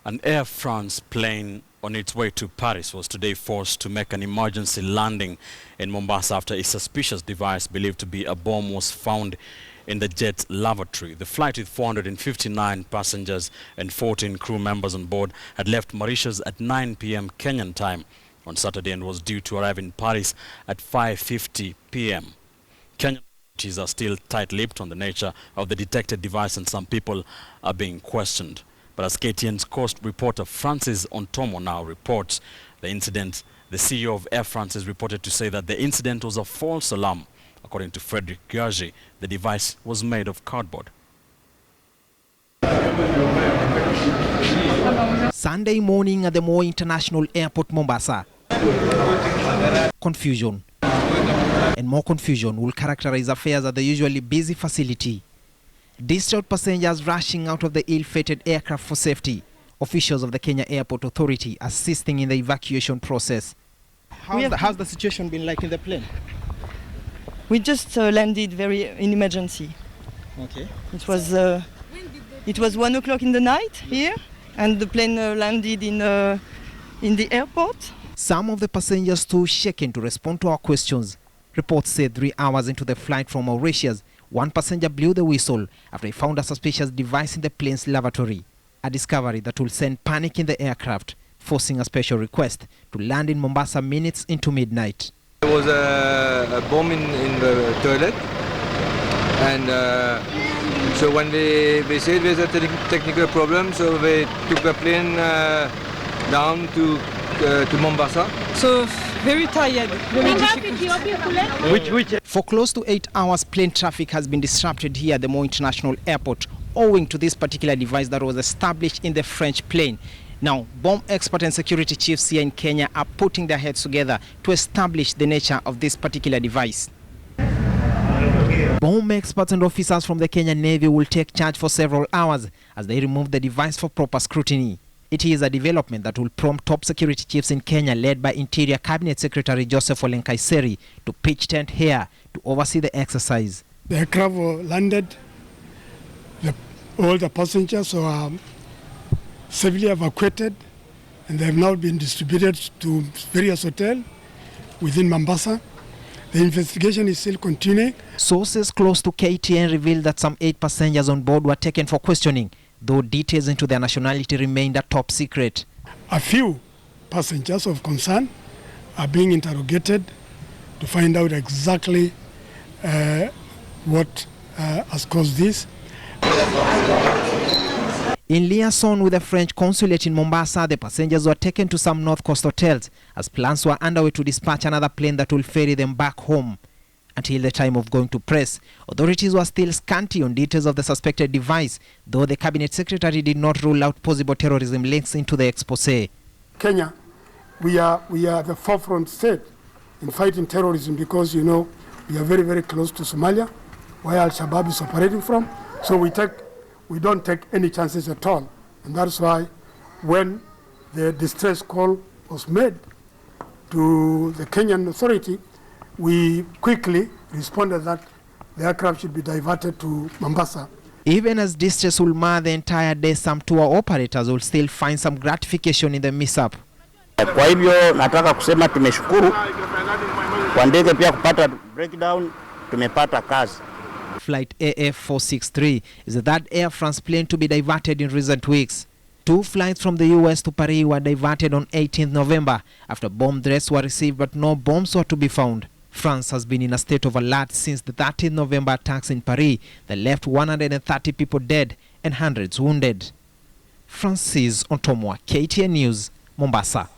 An Air France plane on its way to Paris was today forced to make an emergency landing in Mombasa after a suspicious device believed to be a bomb was found in the jet's lavatory. The flight with 459 passengers and 14 crew members on board had left Mauritius at 9 p.m. Kenyan time on Saturday and was due to arrive in Paris at 5:50 p.m. Kenyan authorities are still tight-lipped on the nature of the detected device, and some people are being questioned. But as KTN's coast reporter Francis Ontomo now reports the incident, the CEO of Air France is reported to say that the incident was a false alarm. According to Frederick Gyagi, the device was made of cardboard. Sunday morning at the Moi International Airport, Mombasa. Confusion. And more confusion will characterize affairs at the usually busy facility. Distraught passengers rushing out of the ill-fated aircraft for safety. Officials of the Kenya Airport Authority assisting in the evacuation process. How's the situation been like in the plane? We just landed in emergency. Okay. It was 1 o'clock in the night here, and the plane landed in the airport. Some of the passengers too shaken to respond to our questions. Reports say 3 hours into the flight from Mauritius, one passenger blew the whistle after he found a suspicious device in the plane's lavatory. A discovery that will send panic in the aircraft, forcing a special request to land in Mombasa minutes into midnight. There was a bomb in the toilet, and so when they said there's a technical problem, so they took the plane down to Mombasa. So very tired, very difficult. For close to 8 hours, plane traffic has been disrupted here at the Moi International Airport owing to this particular device that was established in the French plane. Now, bomb expert and security chiefs here in Kenya are putting their heads together to establish the nature of this particular device. Bomb experts and officers from the Kenyan Navy will take charge for several hours as they remove the device for proper scrutiny. It is a development that will prompt top security chiefs in Kenya, led by Interior Cabinet Secretary Joseph Ole Nkaissery, to pitch tent here to oversee the exercise. The aircraft landed, all the passengers are safely evacuated, and they have now been distributed to various hotels within Mombasa. The investigation is still continuing. Sources close to KTN revealed that some 8 passengers on board were taken for questioning, though details into their nationality remained a top secret. A few passengers of concern are being interrogated to find out exactly what has caused this. In liaison with the French consulate in Mombasa, the passengers were taken to some North Coast hotels as plans were underway to dispatch another plane that will ferry them back home. Until the time of going to press, authorities were still scanty on details of the suspected device, though the cabinet secretary did not rule out possible terrorism links into the expose. Kenya, we are the forefront state in fighting terrorism because, you know, we are very, very close to Somalia, where Al-Shabaab is operating from. So we don't take any chances at all. And that's why when the distress call was made to the Kenyan authority, we quickly responded that the aircraft should be diverted to Mombasa. Even as distress will mar the entire day, some tour operators will still find some gratification in the mishap. Kwa hivyo nataka kusema tumeshukuru kwa ndege pia kupata breakdown, tumepata kazi. Flight AF463 is the third Air France plane to be diverted in recent weeks. 2 flights from the US to Paris were diverted on 18th November after bomb threats were received, but no bombs were to be found. France has been in a state of alert since the 13th November attacks in Paris that left 130 people dead and hundreds wounded. Francis Ontomo, KTN News, Mombasa.